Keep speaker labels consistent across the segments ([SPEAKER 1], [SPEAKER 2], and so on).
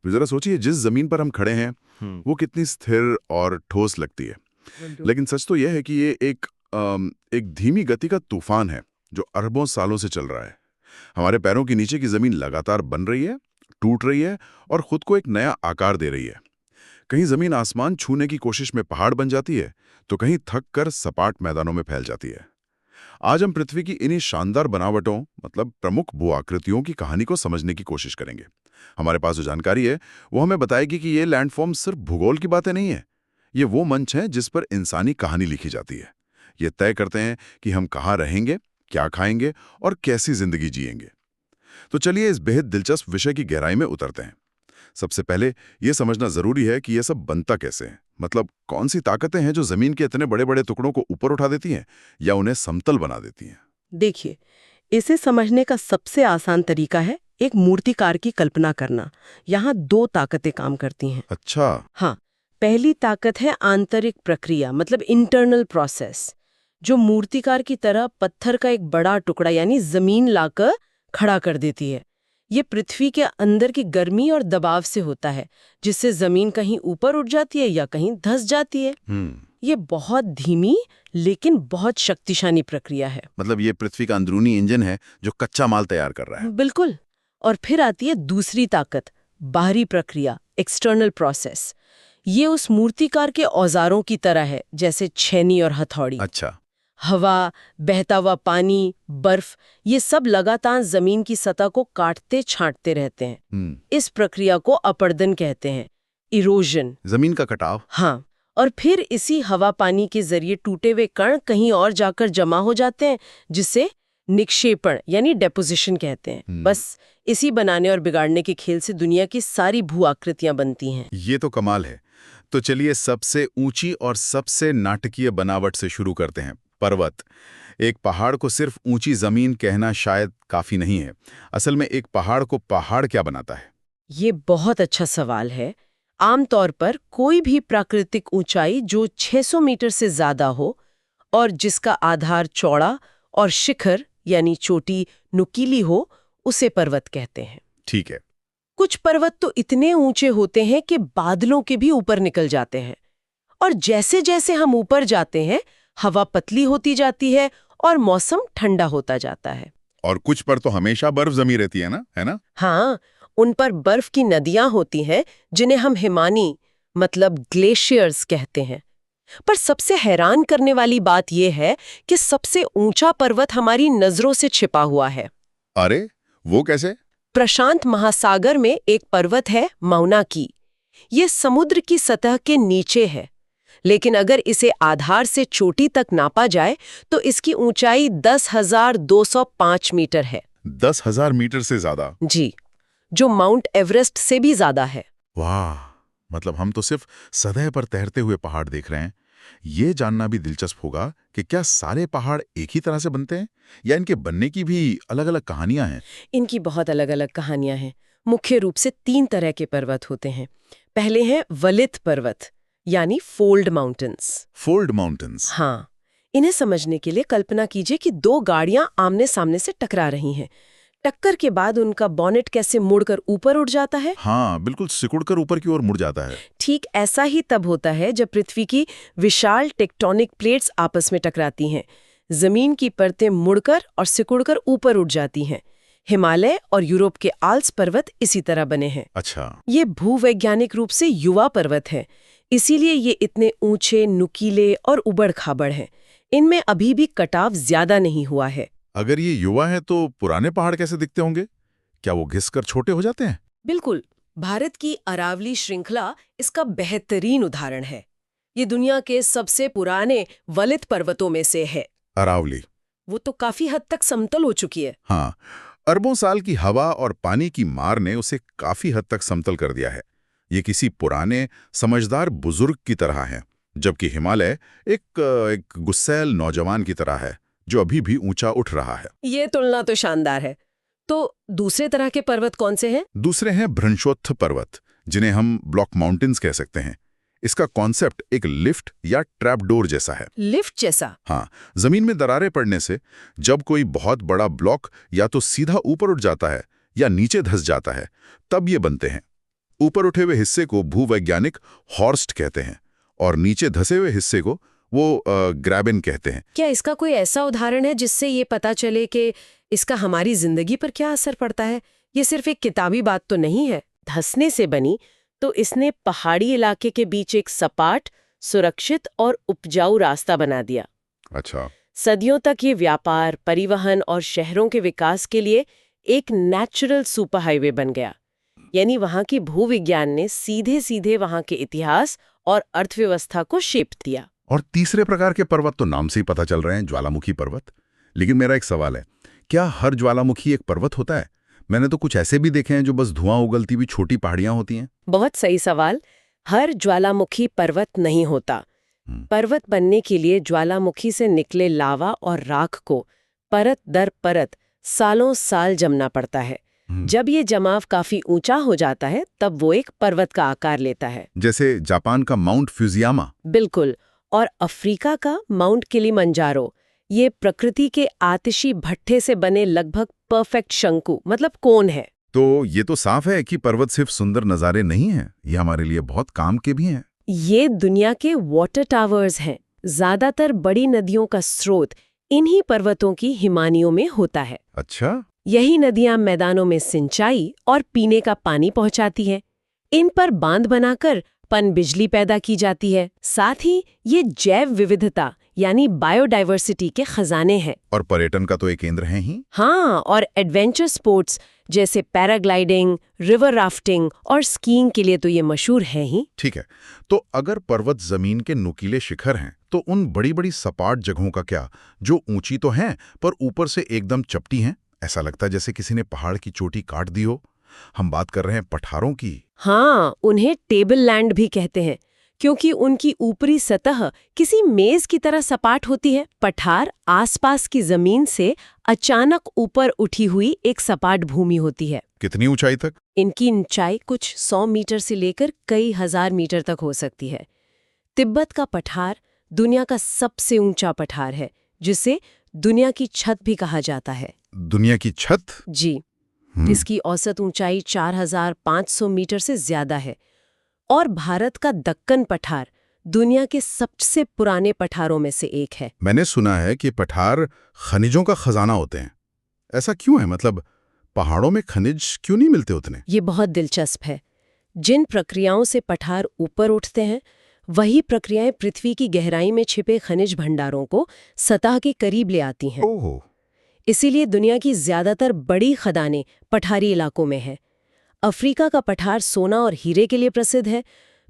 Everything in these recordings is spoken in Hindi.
[SPEAKER 1] तो जरा सोचिए, जिस जमीन पर हम खड़े हैं वो कितनी स्थिर और ठोस लगती है। लेकिन सच तो यह है कि ये एक धीमी गति का तूफान है जो अरबों सालों से चल रहा है। हमारे पैरों के नीचे की जमीन लगातार बन रही है, टूट रही है और खुद को एक नया आकार दे रही है। कहीं जमीन आसमान छूने की कोशिश में पहाड़ बन जाती है, तो कहीं थक कर सपाट मैदानों में फैल जाती है। आज हम पृथ्वी की इन्हीं शानदार बनावटों, मतलब प्रमुख भू आकृतियों की कहानी को समझने की कोशिश करेंगे। हमारे पास जो जानकारी है वो हमें बताएगी कि ये लैंडफॉर्म सिर्फ भूगोल की बातें नहीं है, ये वो मंच है जिस पर इंसानी कहानी लिखी जाती है। ये तय करते हैं कि हम कहाँ रहेंगे, क्या खाएंगे और कैसी जिंदगी जिएंगे। तो चलिए इस बेहद दिलचस्प विषय की गहराई में उतरते हैं। सबसे पहले यह समझना जरूरी है कि यह सब बनता कैसे है। मतलब कौन सी ताकतें हैं जो जमीन के इतने बड़े बड़े टुकड़ों को ऊपर उठा देती हैं या उन्हें समतल बना देती हैं।
[SPEAKER 2] देखिए, इसे समझने का सबसे आसान तरीका है एक मूर्तिकार की कल्पना करना। यहाँ दो ताकतें काम करती हैं।
[SPEAKER 1] अच्छा।
[SPEAKER 2] हाँ, पहली ताकत है आंतरिक प्रक्रिया, मतलब इंटरनल प्रोसेस, जो मूर्तिकार की तरह पत्थर का एक बड़ा टुकड़ा यानी जमीन लाकर खड़ा कर देती है। ये पृथ्वी के अंदर की गर्मी और दबाव से होता है, जिससे जमीन कहीं ऊपर उठ जाती है या कहीं धंस जाती है। ये बहुत धीमी लेकिन बहुत शक्तिशाली प्रक्रिया है।
[SPEAKER 1] मतलब ये पृथ्वी का अंदरूनी इंजन है जो कच्चा माल तैयार कर रहा है।
[SPEAKER 2] बिल्कुल। और फिर आती है दूसरी ताकत, बाहरी प्रक्रिया, एक्सटर्नल प्रोसेस। ये उस मूर्तिकार के औजारों की तरह है, जैसे छेनी और हथौड़ी।
[SPEAKER 1] अच्छा।
[SPEAKER 2] हवा, बहता हुआ पानी, बर्फ, ये सब लगातार जमीन की सतह को काटते छांटते रहते हैं। इस प्रक्रिया को अपरदन कहते हैं, इरोजन,
[SPEAKER 1] जमीन का कटाव।
[SPEAKER 2] हाँ। और फिर इसी हवा पानी के जरिए टूटे हुए कण कहीं और जाकर जमा हो जाते हैं, जिसे निक्षेपण यानी डेपोजिशन कहते हैं। बस इसी बनाने और बिगाड़ने के खेल से दुनिया की सारी भू आकृतियां बनती हैं।
[SPEAKER 1] ये तो कमाल है। तो चलिए सबसे ऊंची और सबसे नाटकीय बनावट से शुरू करते हैं, पर्वत। एक पहाड़ को सिर्फ ऊंची जमीन कहना शायद काफी नहीं है। असल में एक पहाड़ को पहाड़ क्या बनाता है?
[SPEAKER 2] ये बहुत अच्छा सवाल है। आमतौर पर कोई भी प्राकृतिक ऊंचाई जो 600 मीटर से ज्यादा हो और जिसका आधार चौड़ा और शिखर यानी चोटी नुकीली हो, उसे पर्वत कहते हैं।
[SPEAKER 1] ठीक है।
[SPEAKER 2] कुछ पर्वत तो इतने ऊंचे होते हैं कि बादलों के भी ऊपर निकल जाते हैं। और जैसे जैसे हम ऊपर जाते हैं, हवा पतली होती जाती है और मौसम ठंडा होता जाता है।
[SPEAKER 1] और कुछ पर तो हमेशा बर्फ जमी रहती है ना?
[SPEAKER 2] हाँ, उन पर बर्फ की नदियां होती हैं, जिन्हें हम हिमानी मतलब ग्लेशियर्स कहते हैं। पर सबसे हैरान करने वाली बात यह है कि सबसे ऊंचा पर्वत हमारी नजरों से छिपा हुआ है।
[SPEAKER 1] अरे, वो कैसे?
[SPEAKER 2] प्रशांत महासागर में एक पर्वत है, माउना की। ये समुद्र की सतह के नीचे है, लेकिन अगर इसे आधार से चोटी तक नापा जाए तो इसकी ऊंचाई 10,205 मीटर है।
[SPEAKER 1] 10,000 मीटर से ज्यादा?
[SPEAKER 2] जी, जो माउंट एवरेस्ट से भी ज्यादा है।
[SPEAKER 1] वाह, मतलब हम तो सिर्फ सतह पर तैरते हुए पहाड़ देख रहे हैं। ये जानना भी दिलचस्प होगा कि क्या सारे पहाड़ एक ही तरह से बनते हैं या इनके बनने की भी अलग-अलग कहानियां हैं?
[SPEAKER 2] इनकी बहुत अलग-अलग कहानियां हैं। मुख्य रूप से 3 तरह के पर्वत होते हैं। पहले हैं वलित पर्वत यानी फोल्ड माउंटेन्स।
[SPEAKER 1] Fold mountains?
[SPEAKER 2] हाँ, इन्हें समझने के लिए कल्पना कीजिए कि 2 गाड़ियां आमने सामने से टकरा रही हैं। टक्कर के बाद उनका बॉनेट कैसे मुड़कर ऊपर उठ जाता है।
[SPEAKER 1] हाँ, बिल्कुल सिकुड़कर ऊपर की ओर मुड़ जाता है।
[SPEAKER 2] ठीक ऐसा ही तब होता है जब पृथ्वी की विशाल टेक्टोनिक प्लेट्स आपस में टकराती हैं। जमीन की परतें मुड़कर और सिकुड़कर ऊपर उठ जाती हैं। हिमालय और यूरोप के आल्प्स पर्वत इसी तरह बने हैं।
[SPEAKER 1] अच्छा।
[SPEAKER 2] ये भूवैज्ञानिक रूप से युवा पर्वत है, इसीलिए ये इतने ऊंचे, नुकीले और उबड़-खाबड़ हैं। इनमें अभी भी कटाव ज्यादा नहीं हुआ है।
[SPEAKER 1] अगर ये युवा है तो पुराने पहाड़ कैसे दिखते होंगे? क्या वो घिसकर छोटे हो जाते हैं?
[SPEAKER 2] बिल्कुल। भारत की अरावली श्रृंखला इसका बेहतरीन उदाहरण है। ये दुनिया के सबसे पुराने वलित पर्वतों में से है।
[SPEAKER 1] अरावली?
[SPEAKER 2] वो तो काफी हद तक समतल हो चुकी है।
[SPEAKER 1] हाँ, अरबों साल की हवा और पानी की मार ने उसे काफी हद तक समतल कर दिया है। ये किसी पुराने समझदार बुजुर्ग की तरह है, जबकि हिमालय एक गुस्सैल नौजवान की तरह है जो अभी भी ऊंचा उठ रहा है।
[SPEAKER 2] ये तुलना तो शानदार है। तो दूसरे तरह के पर्वत कौन से हैं?
[SPEAKER 1] दूसरे हैं भ्रंशोत्थ पर्वत, जिन्हें हम ब्लॉक माउंटेन्स कह सकते हैं। इसका कॉन्सेप्ट एक लिफ्ट या ट्रैपडोर जैसा है।
[SPEAKER 2] लिफ्ट जैसा?
[SPEAKER 1] हाँ, जमीन में दरारें पड़ने से जब कोई बहुत बड़ा ब्लॉक या तो सीधा ऊपर उठ जाता है या नीचे धंस जाता है, तब ये बनते हैं। ऊपर उठे हुए हिस्से को भूवैज्ञानिक हॉर्स्ट कहते हैं और नीचे धसे हुए हिस्से को वो ग्रैबेन कहते हैं।
[SPEAKER 2] क्या इसका कोई ऐसा उदाहरण है जिससे ये पता चले कि इसका हमारी जिंदगी पर क्या असर पड़ता है? ये सिर्फ एक किताबी बात तो नहीं है। धंसने से बनी तो इसने पहाड़ी इलाके के बीच एक सपाट, सुरक्षित और उपजाऊ रास्ता बना दिया।
[SPEAKER 1] अच्छा।
[SPEAKER 2] सदियों तक ये व्यापार, परिवहन और शहरों के विकास के लिए एक नेचुरल सुपर हाईवे बन गया। यानी वहां की भूविज्ञान ने सीधे सीधे वहां के इतिहास और अर्थव्यवस्था को शेप दिया।
[SPEAKER 1] और तीसरे प्रकार के पर्वत तो नाम से ही पता चल रहे हैं, ज्वालामुखी पर्वत। लेकिन मेरा एक सवाल है, क्या हर ज्वालामुखी एक पर्वत होता है? मैंने तो कुछ ऐसे भी देखे हैं जो बस धुआं उगलती हुई छोटी पहाड़ियां होती हैं।
[SPEAKER 2] बहुत सही सवाल। हर ज्वालामुखी पर्वत नहीं होता। पर्वत बनने के लिए ज्वालामुखी से निकले लावा और राख को परत दर परत सालों साल जमना पड़ता है। जब ये जमाव काफी ऊंचा हो जाता है तब वो एक पर्वत का आकार लेता है।
[SPEAKER 1] जैसे जापान का माउंट फ्यूजियामा।
[SPEAKER 2] बिल्कुल। और अफ्रीका का माउंट किलिमंजारो। ये प्रकृति के आतिशी भट्ठे से बने लगभग परफेक्ट शंकु, मतलब कोन है।
[SPEAKER 1] तो ये तो साफ है कि पर्वत सिर्फ सुंदर नज़ारे नहीं हैं, ये हमारे लिए बहुत काम के भी हैं।
[SPEAKER 2] ये दुनिया के वाटर टावर्स हैं। ज्यादातर बड़ी नदियों का स्रोत इन्हीं पर्वतों की हिमानियों में होता है।
[SPEAKER 1] अच्छा।
[SPEAKER 2] यही नदियां मैदानों में सिंचाई और पीने का पानी पहुंचाती हैं। इन पर बांध बनाकर पन बिजली पैदा की जाती है। साथ ही ये जैव विविधता यानी बायोडाइवर्सिटी के खजाने हैं।
[SPEAKER 1] और पर्यटन का तो एक केंद्र है ही।
[SPEAKER 2] हाँ, और एडवेंचर स्पोर्ट्स जैसे पैराग्लाइडिंग, रिवर राफ्टिंग और स्कीइंग के लिए तो ये मशहूर है ही।
[SPEAKER 1] ठीक है, तो अगर पर्वत जमीन के नुकीले शिखर हैं तो उन बड़ी बड़ी सपाट जगहों का क्या, जो ऊंची तो हैं पर ऊपर से एकदम चपटी हैं? ऐसा लगता है जैसे किसी ने पहाड़ की चोटी काट दी हो। हम बात कर रहे हैं पठारों की।
[SPEAKER 2] हाँ, उन्हें टेबल लैंड भी कहते हैं क्योंकि उनकी ऊपरी सतह किसी मेज की तरह सपाट होती है। पठार आसपास की जमीन से अचानक ऊपर उठी हुई एक सपाट भूमि होती है।
[SPEAKER 1] कितनी ऊंचाई तक?
[SPEAKER 2] इनकी ऊंचाई कुछ 100 मीटर से लेकर कई हजार मीटर तक हो सकती है। तिब्बत का पठार दुनिया का सबसे ऊंचा पठार है, जिसे दुनिया की छत भी कहा जाता है।
[SPEAKER 1] दुनिया की छत?
[SPEAKER 2] जी। इसकी औसत ऊंचाई 4500 मीटर से ज्यादा है। और भारत का दक्कन पठार दुनिया के सबसे पुराने पठारों में से एक है।
[SPEAKER 1] मैंने सुना है कि पठार खनिजों का खजाना होते हैं। ऐसा क्यों है? मतलब पहाड़ों में खनिज क्यों नहीं मिलते उतने?
[SPEAKER 2] ये बहुत दिलचस्प है। जिन प्रक्रियाओं से पठार ऊपर उठते हैं, वही प्रक्रियाएं पृथ्वी की गहराई में छिपे खनिज भंडारों को सतह के करीब ले आती हैं।
[SPEAKER 1] ओह।
[SPEAKER 2] इसीलिए दुनिया की ज्यादातर बड़ी खदानें पठारी इलाकों में हैं। अफ्रीका का पठार सोना और हीरे के लिए प्रसिद्ध है,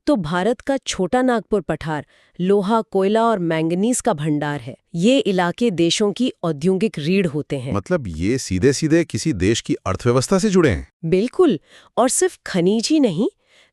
[SPEAKER 2] तो भारत का छोटा नागपुर पठार लोहा, कोयला और मैंगनीज का भंडार है। ये इलाके देशों की औद्योगिक रीढ़ होते हैं।
[SPEAKER 1] मतलब ये सीधे सीधे किसी देश की अर्थव्यवस्था से जुड़े हैं।
[SPEAKER 2] बिल्कुल। और सिर्फ खनिज ही नहीं,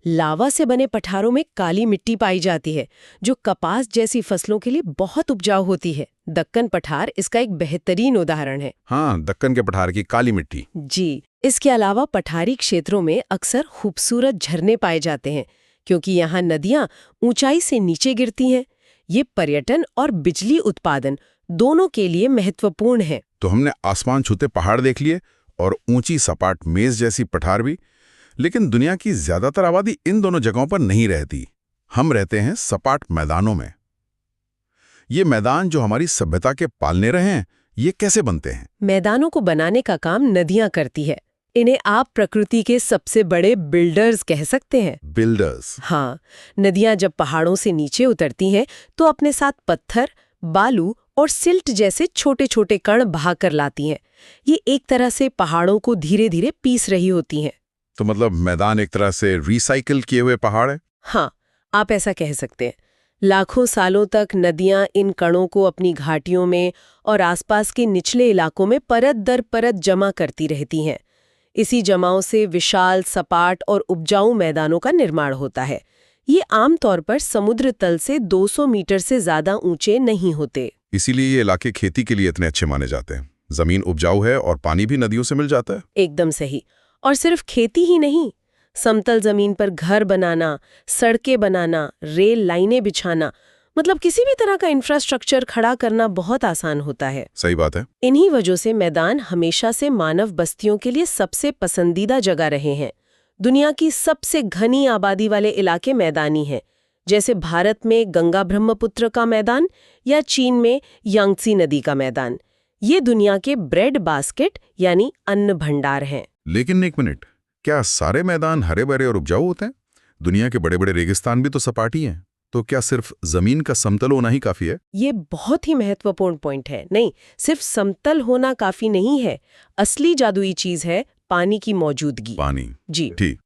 [SPEAKER 2] लावा से बने पठारों में काली मिट्टी पाई जाती है, जो कपास जैसी फसलों के लिए बहुत उपजाऊ होती है। दक्कन पठार इसका एक बेहतरीन उदाहरण है।
[SPEAKER 1] हाँ, दक्कन के पठार की काली मिट्टी।
[SPEAKER 2] जी। इसके अलावा पठारी क्षेत्रों में अक्सर खूबसूरत झरने पाए जाते हैं, क्योंकि यहाँ नदियाँ ऊंचाई से नीचे गिरती हैं। ये पर्यटन और बिजली उत्पादन दोनों के लिए महत्वपूर्ण है।
[SPEAKER 1] तो हमने आसमान छूते पहाड़ देख लिए और ऊंची सपाट मेज जैसी पठार भी। लेकिन दुनिया की ज्यादातर आबादी इन दोनों जगहों पर नहीं रहती। हम रहते हैं सपाट मैदानों में। ये मैदान जो हमारी सभ्यता के पालने रहे हैं, ये कैसे बनते हैं?
[SPEAKER 2] मैदानों को बनाने का काम नदियां करती है। इन्हें आप प्रकृति के सबसे बड़े बिल्डर्स कह सकते हैं।
[SPEAKER 1] बिल्डर्स?
[SPEAKER 2] हाँ, नदियां जब पहाड़ों से नीचे उतरती हैं तो अपने साथ पत्थर, बालू और सिल्ट जैसे छोटे छोटे कण बहा कर लाती हैं। ये एक तरह से पहाड़ों को धीरे धीरे पीस रही होती हैं।
[SPEAKER 1] तो मतलब मैदान एक तरह से रिसाइकिल किए हुए पहाड़ है?
[SPEAKER 2] हाँ, आप ऐसा कह सकते हैं। लाखों सालों तक नदियां इन कणों को अपनी घाटियों में और आसपास के निचले इलाकों में परत दर परत जमा करती रहती हैं। इसी जमाव से विशाल, सपाट और उपजाऊ मैदानों का निर्माण होता है। ये आमतौर पर समुद्र तल से 200 मीटर से ज्यादा ऊंचे नहीं होते।
[SPEAKER 1] इसीलिए ये इलाके खेती के लिए इतने अच्छे माने जाते हैं। जमीन उपजाऊ है और पानी भी नदियों से मिल जाता है।
[SPEAKER 2] एकदम सही। और सिर्फ खेती ही नहीं, समतल जमीन पर घर बनाना, सड़कें बनाना, रेल लाइनें बिछाना, मतलब किसी भी तरह का इंफ्रास्ट्रक्चर खड़ा करना बहुत आसान होता है।
[SPEAKER 1] सही बात है।
[SPEAKER 2] इन्हीं वजह से मैदान हमेशा से मानव बस्तियों के लिए सबसे पसंदीदा जगह रहे हैं। दुनिया की सबसे घनी आबादी वाले इलाके मैदानी हैं, जैसे भारत में गंगा ब्रह्मपुत्र का मैदान या चीन में यांगत्सी नदी का मैदान। ये दुनिया के ब्रेड बास्केट यानी अन्न भंडार हैं।
[SPEAKER 1] लेकिन एक मिनट, क्या सारे मैदान हरे भरे और उपजाऊ होते हैं? दुनिया के बड़े बड़े रेगिस्तान भी तो सपाटी हैं। तो क्या सिर्फ जमीन का समतल होना ही काफी है?
[SPEAKER 2] ये बहुत ही महत्वपूर्ण पॉइंट है। नहीं, सिर्फ समतल होना काफी नहीं है। असली जादुई चीज है पानी की मौजूदगी।
[SPEAKER 1] पानी,
[SPEAKER 2] जी
[SPEAKER 1] ठीक।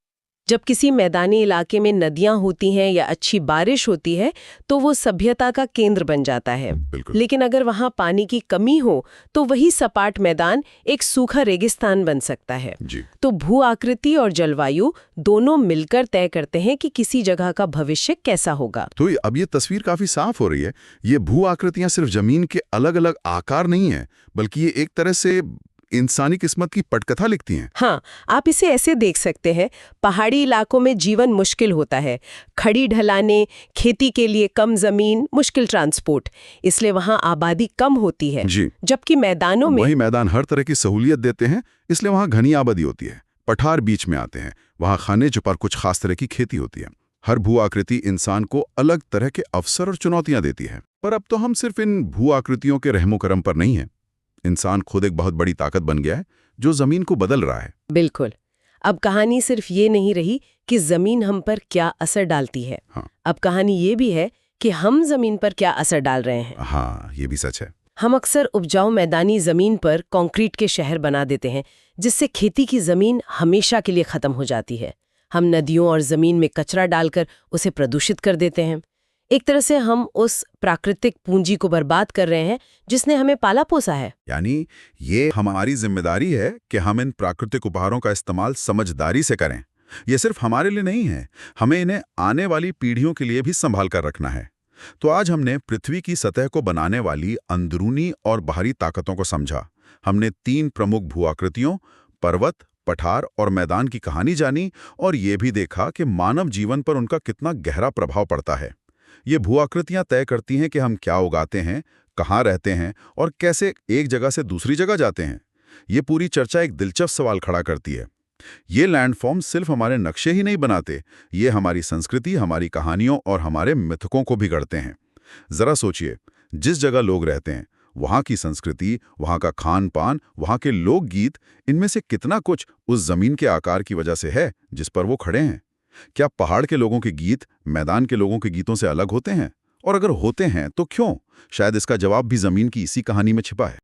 [SPEAKER 2] जब किसी मैदानी इलाके में नदियां होती हैं या अच्छी बारिश होती है तो वो सभ्यता का केंद्र बन जाता है।
[SPEAKER 1] बिल्कुल।
[SPEAKER 2] लेकिन अगर वहां पानी की कमी हो तो वही सपाट मैदान एक सूखा रेगिस्तान बन सकता है।
[SPEAKER 1] जी।
[SPEAKER 2] तो भू आकृति और जलवायु दोनों मिलकर तय करते हैं कि किसी जगह का भविष्य कैसा होगा।
[SPEAKER 1] तो अब ये तस्वीर काफी साफ हो रही है। ये भू आकृतियां सिर्फ जमीन के अलग अलग आकार नहीं है, बल्कि ये एक तरह से इंसानी किस्मत की पटकथा लिखती हैं।
[SPEAKER 2] हाँ, आप इसे ऐसे देख सकते हैं। पहाड़ी इलाकों में जीवन मुश्किल होता है, खड़ी ढलानें, खेती के लिए कम जमीन, मुश्किल ट्रांसपोर्ट, इसलिए वहाँ आबादी कम होती है।
[SPEAKER 1] जी।
[SPEAKER 2] जबकि मैदानों में
[SPEAKER 1] वही मैदान हर तरह की सहूलियत देते हैं, इसलिए वहाँ घनी आबादी होती है। पठार बीच में आते हैं, वहाँ खाने पर कुछ खास तरह की खेती होती है। हर भू आकृति इंसान को अलग तरह के अवसर और चुनौतियां देती है। पर अब तो हम सिर्फ इन भू आकृतियों के रहमो करम पर नहीं है। इंसान खुद एक बहुत बड़ी ताकत बन गया है जो जमीन को बदल रहा है।
[SPEAKER 2] बिल्कुल। अब कहानी सिर्फ ये नहीं रही कि जमीन हम पर क्या असर डालती है।
[SPEAKER 1] हाँ।
[SPEAKER 2] अब कहानी ये भी है कि हम जमीन पर क्या असर डाल रहे हैं।
[SPEAKER 1] हाँ, ये भी सच है।
[SPEAKER 2] हम अक्सर उपजाऊ मैदानी जमीन पर कंक्रीट के शहर बना देते हैं, जिससे खेती की जमीन हमेशा के लिए खत्म हो जाती है। हम नदियों और जमीन में कचरा डालकर उसे प्रदूषित कर देते हैं। एक तरह से हम उस प्राकृतिक पूंजी को बर्बाद कर रहे हैं जिसने हमें पाला पोसा है।
[SPEAKER 1] यानी ये हमारी जिम्मेदारी है कि हम इन प्राकृतिक उपहारों का इस्तेमाल समझदारी से करें। ये सिर्फ हमारे लिए नहीं है, हमें इन्हें आने वाली पीढ़ियों के लिए भी संभाल कर रखना है। तो आज हमने पृथ्वी की सतह को बनाने वाली अंदरूनी और बाहरी ताकतों को समझा। हमने 3 प्रमुख भू-आकृतियों, पर्वत, पठार और मैदान की कहानी जानी और ये भी देखा कि मानव जीवन पर उनका कितना गहरा प्रभाव पड़ता है। ये भू-आकृतियां तय करती हैं कि हम क्या उगाते हैं, कहाँ रहते हैं और कैसे एक जगह से दूसरी जगह जाते हैं। ये पूरी चर्चा एक दिलचस्प सवाल खड़ा करती है। ये लैंडफॉर्म सिर्फ हमारे नक्शे ही नहीं बनाते, ये हमारी संस्कृति, हमारी कहानियों और हमारे मिथकों को भी गढ़ते हैं। जरा सोचिए, जिस जगह लोग रहते हैं, वहाँ की संस्कृति, वहाँ का खान पान, वहाँ के लोकगीत, इनमें से कितना कुछ उस जमीन के आकार की वजह से है जिस पर वो खड़े हैं। क्या पहाड़ के लोगों के गीत मैदान के लोगों के गीतों से अलग होते हैं? और अगर होते हैं तो क्यों? शायद इसका जवाब भी जमीन की इसी कहानी में छिपा है।